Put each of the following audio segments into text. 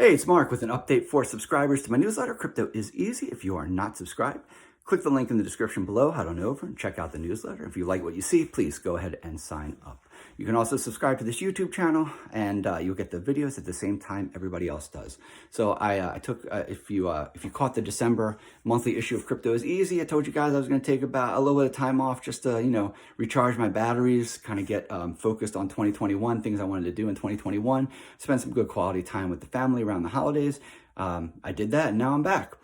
Hey, it's Mark with an update for subscribers to my newsletter. Crypto is easy. If you are not subscribed, click the link in the description below, head on over and check out the newsletter. If you like what you see, please go ahead and sign up. You can also subscribe to this YouTube channel and you'll get the videos at the same time everybody else does. So I took, if you caught the December monthly issue of Crypto is Easy, I told you guys I was going to take about a little bit of time off just to, recharge my batteries, kind of get focused on 2021, things I wanted to do in 2021, spend some good quality time with the family around the holidays. I did that and now I'm back.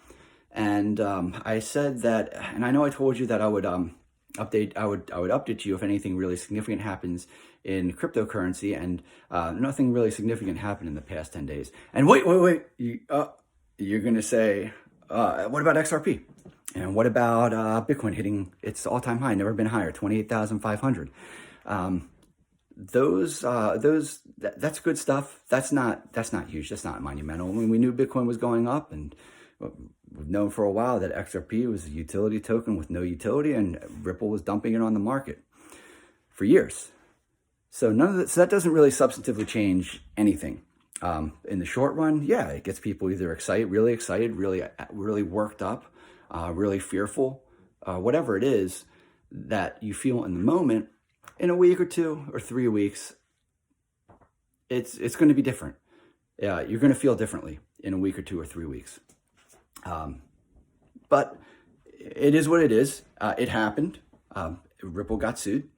And I said that, and I know I told you that I would update you if anything really significant happens in cryptocurrency, and nothing really significant happened in the past 10 days. And wait, you're going to say, what about XRP? And what about Bitcoin hitting its all-time high, never been higher, 28,500? That's good stuff. That's not huge. That's not monumental. I mean, we knew Bitcoin was going up, and we've known for a while that XRP was a utility token with no utility, and Ripple was dumping it on the market for years. So that doesn't really substantively change anything. In the short run, yeah, it gets people either really excited, really worked up, really fearful, whatever it is that you feel in the moment. In a week or 2 or 3 weeks, it's going to be different. Yeah, you're going to feel differently in a week or 2 or 3 weeks. But it is what it is. It happened. Ripple got sued,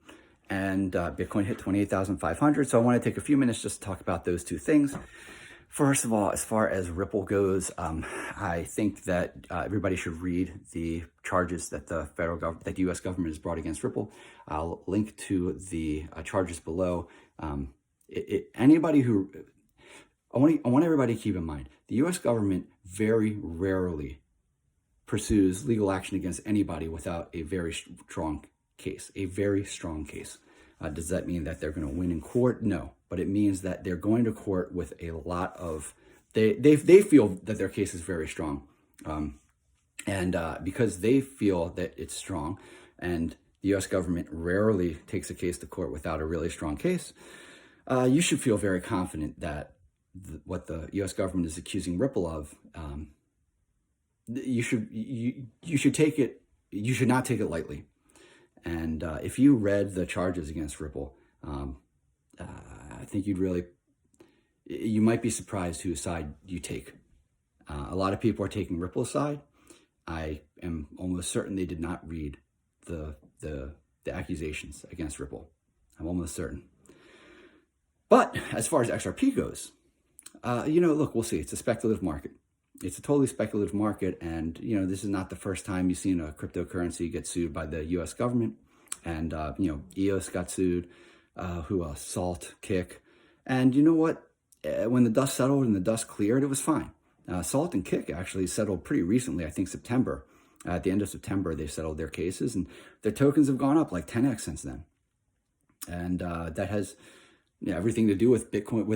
and Bitcoin hit 28,500. So I want to take a few minutes just to talk about those two things. First of all, as far as Ripple goes, I think that everybody should read the charges that the U.S. government has brought against Ripple. I'll link to the charges below. Anybody who I want everybody to keep in mind, the U.S. government very rarely pursues legal action against anybody without a very strong case, a very strong case. Does that mean that they're going to win in court? No, but it means that they're going to court with a lot of, they feel that their case is very strong. And because they feel that it's strong, and the U.S. government rarely takes a case to court without a really strong case, you should feel very confident that what the U.S. government is accusing Ripple of, you should take it. You should not take it lightly. And if you read the charges against Ripple, I think you might be surprised whose side you take. A lot of people are taking Ripple's side. I am almost certain they did not read the accusations against Ripple. I'm almost certain. But as far as XRP goes, look, we'll see. It's a speculative market. It's a totally speculative market, and this is not the first time you've seen a cryptocurrency get sued by the U.S. government. And EOS got sued. Who else? Salt, Kick, and you know what? When the dust settled and the dust cleared, it was fine. Salt and Kick actually settled pretty recently. I think September. At the end of September, they settled their cases, and their tokens have gone up like 10x since then. And that has everything to do with Bitcoin.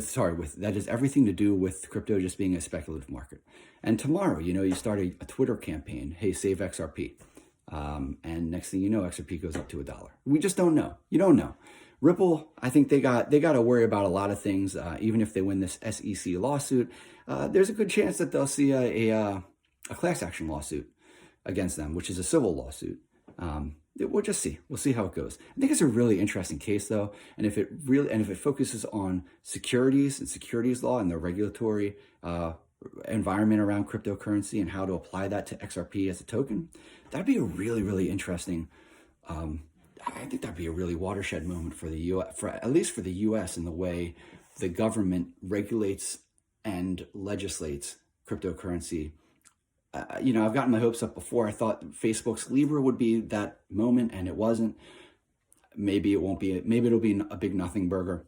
That has everything to do with crypto just being a speculative market. And tomorrow, you start a Twitter campaign. Hey, save XRP. And next thing you know, XRP goes up to $1. We just don't know. You don't know. Ripple, I think they got to worry about a lot of things. Even if they win this SEC lawsuit, there's a good chance that they'll see a class action lawsuit against them, which is a civil lawsuit. We'll just see. We'll see how it goes. I think it's a really interesting case, though, and if it focuses on securities and securities law and the regulatory environment around cryptocurrency and how to apply that to XRP as a token, that'd be a really, really interesting. I think that'd be a really watershed moment for the U.S., at least for the U.S. in the way the government regulates and legislates cryptocurrency. I've gotten my hopes up before. I thought Facebook's Libra would be that moment, and it wasn't. Maybe it won't be. Maybe it'll be a big nothing burger.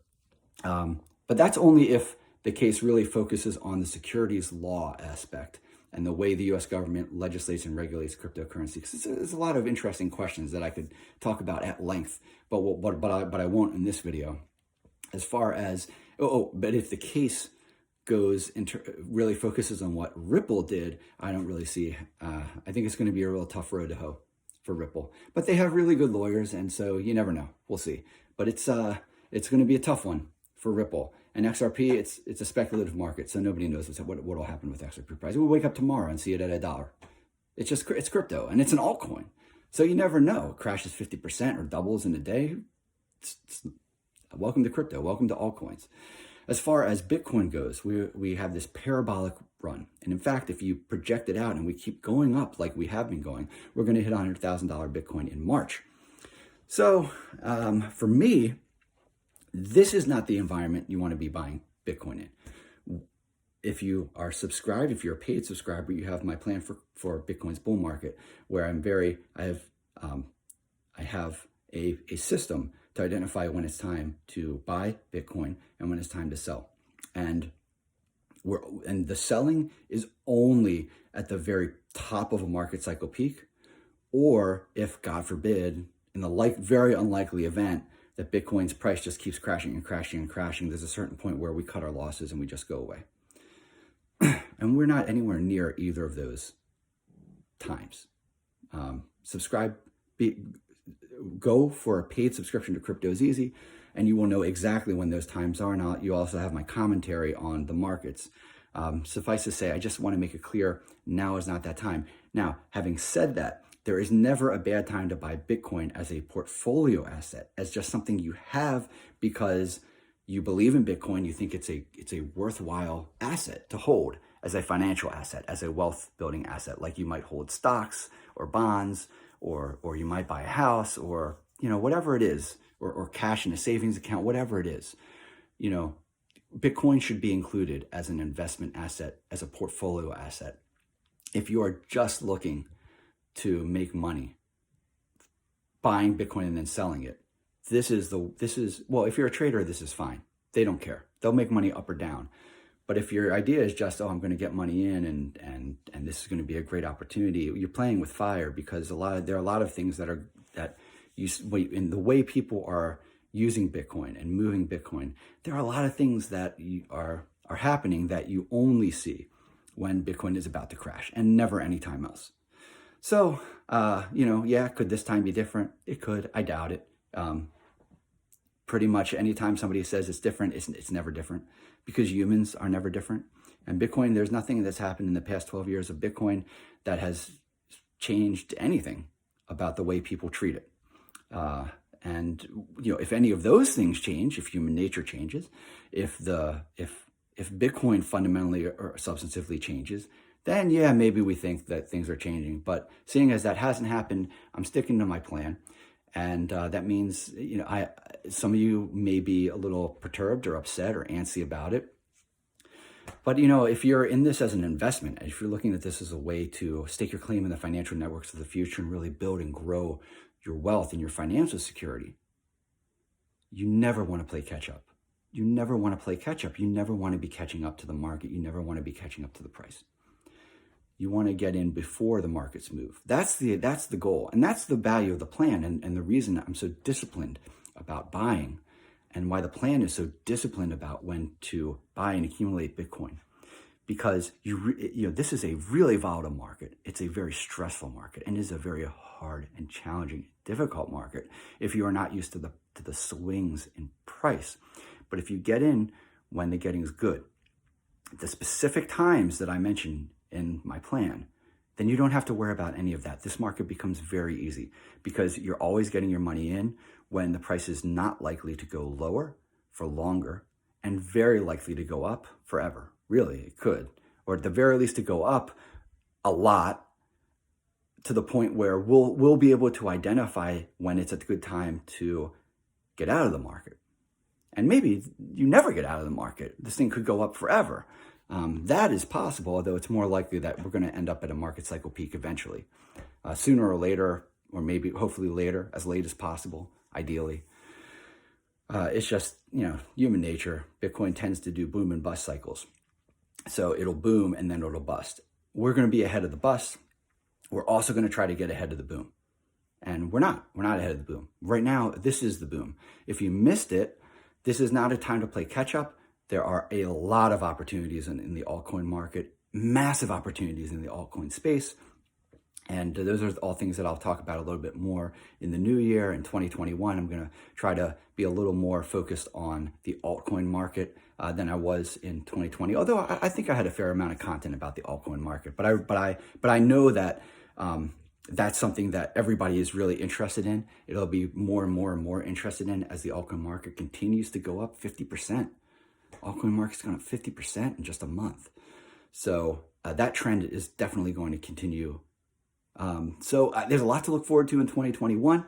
But that's only if the case really focuses on the securities law aspect and the way the U.S. government legislates and regulates cryptocurrency. Because there's a lot of interesting questions that I could talk about at length, but I won't in this video. As far as but if the case goes really focuses on what Ripple did, I don't really see. I think it's going to be a real tough road to hoe for Ripple, but they have really good lawyers, and so you never know. We'll see. But it's going to be a tough one for Ripple. And XRP, it's a speculative market, so nobody knows what will happen with XRP price. We'll wake up tomorrow and see it at $1. It's crypto, and it's an altcoin. So you never know. It crashes 50% or doubles in a day. Welcome to crypto. Welcome to altcoins. As far as Bitcoin goes, we have this parabolic run. And in fact, if you project it out and we keep going up like we have been going, we're going to hit $100,000 Bitcoin in March. So for me, this is not the environment you want to be buying Bitcoin in. If you are subscribed, if you're a paid subscriber, you have my plan for Bitcoin's bull market, where I have a system to identify when it's time to buy Bitcoin and when it's time to sell. And the selling is only at the very top of a market cycle peak, or if, God forbid, in the very unlikely event that Bitcoin's price just keeps crashing and crashing and crashing, there's a certain point where we cut our losses and we just go away. And we're not anywhere near either of those times. Go for a paid subscription to Crypto is Easy, and you will know exactly when those times are. Now, you also have my commentary on the markets. Suffice to say, I just want to make it clear, now is not that time. Now, having said that, there is never a bad time to buy Bitcoin as a portfolio asset, as just something you have because you believe in Bitcoin, you think it's a worthwhile asset to hold as a financial asset, as a wealth building asset, like you might hold stocks or bonds, or you might buy a house, or whatever it is, or cash in a savings account, whatever it is. Bitcoin should be included as an investment asset, as a portfolio asset. If you are just looking to make money buying Bitcoin and then selling it, if you're a trader, this is fine. They don't care. They'll make money up or down. But if your idea is just, I'm going to get money in and this is going to be a great opportunity, you're playing with fire, because there are a lot of things in the way people are using Bitcoin and moving Bitcoin, there are a lot of things that are happening that you only see when Bitcoin is about to crash, and never any time else. So, could this time be different? It could. I doubt it. Pretty much anytime somebody says it's different, it's never different, because humans are never different. And Bitcoin, there's nothing that's happened in the past 12 years of Bitcoin that has changed anything about the way people treat it. If any of those things change, if human nature changes, if Bitcoin fundamentally or substantively changes, then maybe we think that things are changing. But seeing as that hasn't happened, I'm sticking to my plan. And that means, some of you may be a little perturbed or upset or antsy about it. But, if you're in this as an investment, if you're looking at this as a way to stake your claim in the financial networks of the future and really build and grow your wealth and your financial security, you never want to play catch up. You never want to play catch up. You never want to be catching up to the market. You never want to be catching up to the price. You want to get in before the markets move. That's the goal. And that's the value of the plan, and the reason I'm so disciplined about buying, and why the plan is so disciplined about when to buy and accumulate Bitcoin. Because this is a really volatile market. It's a very stressful market, and is a very hard and challenging, difficult market if you are not used to the swings in price. But if you get in when the getting is good, the specific times that I mentioned in my plan, then you don't have to worry about any of that. This market becomes very easy, because you're always getting your money in when the price is not likely to go lower for longer, and very likely to go up forever. Really, it could, or at the very least to go up a lot, to the point where we'll be able to identify when it's a good time to get out of the market. And maybe you never get out of the market. This thing could go up forever. That is possible, although it's more likely that we're going to end up at a market cycle peak eventually, sooner or later, or maybe hopefully later, as late as possible, ideally. It's just, human nature. Bitcoin tends to do boom and bust cycles. So it'll boom and then it'll bust. We're going to be ahead of the bust. We're also going to try to get ahead of the boom. And we're not ahead of the boom. Right now, this is the boom. If you missed it, this is not a time to play catch up. There are a lot of opportunities in the altcoin market, massive opportunities in the altcoin space. And those are all things that I'll talk about a little bit more in the new year. In 2021, I'm going to try to be a little more focused on the altcoin market, than I was in 2020. Although I think I had a fair amount of content about the altcoin market, but I know that that's something that everybody is really interested in. It'll be more and more and more interested in as the altcoin market continues to go up 50%. Altcoin market's gone up 50% in just a month. So that trend is definitely going to continue. So there's a lot to look forward to in 2021.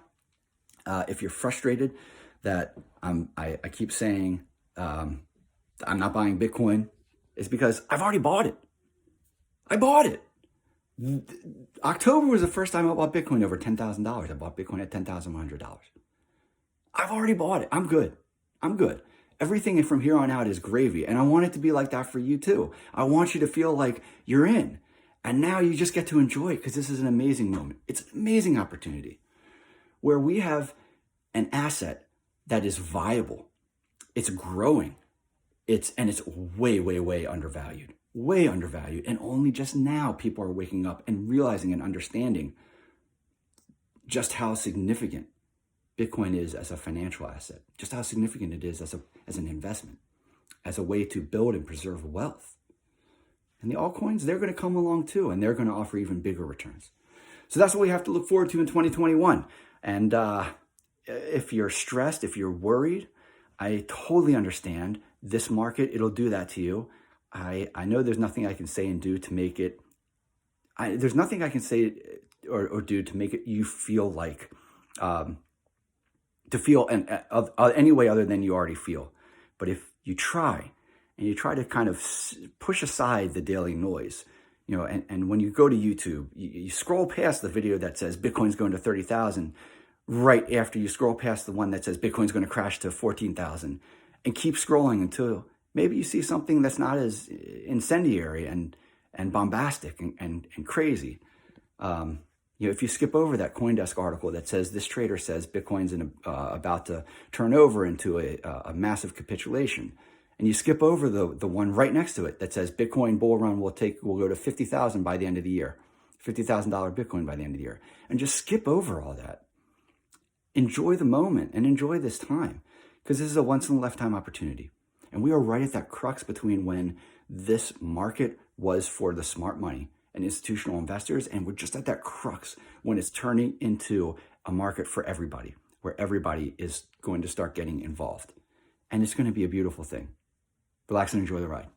If you're frustrated that I keep saying I'm not buying Bitcoin, it's because I've already bought it. I bought it. October was the first time I bought Bitcoin over $10,000. I bought Bitcoin at $10,100. I've already bought it. I'm good. I'm good. Everything from here on out is gravy. And I want it to be like that for you too. I want you to feel like you're in. And now you just get to enjoy it because this is an amazing moment. It's an amazing opportunity where we have an asset that is viable. It's growing. It's way, way, way undervalued. Way undervalued. And only just now people are waking up and realizing and understanding just how significant Bitcoin is as a financial asset, just how significant it is as an investment, as a way to build and preserve wealth. And the altcoins, they're going to come along too, and they're going to offer even bigger returns. So that's what we have to look forward to in 2021. And if you're stressed, if you're worried, I totally understand. This market, it'll do that to you. I know there's nothing I can say and do to make it, there's nothing I can say or do to make it you feel like, to feel any way other than you already feel. But if you try, and you try to kind of push aside the daily noise, you know, and when you go to YouTube, you scroll past the video that says Bitcoin's going to 30,000 right after you scroll past the one that says Bitcoin's going to crash to 14,000 and keep scrolling until maybe you see something that's not as incendiary and bombastic and crazy. You know, if you skip over that CoinDesk article that says this trader says Bitcoin's about to turn over into a massive capitulation, and you skip over the one right next to it that says Bitcoin bull run will go to 50,000 by the end of the year, $50,000 Bitcoin by the end of the year, and just skip over all that. Enjoy the moment and enjoy this time because this is a once in a lifetime opportunity. And we are right at that crux between when this market was for the smart money and institutional investors, and we're just at that crux when it's turning into a market for everybody, where everybody is going to start getting involved. And it's going to be a beautiful thing. Relax and enjoy the ride.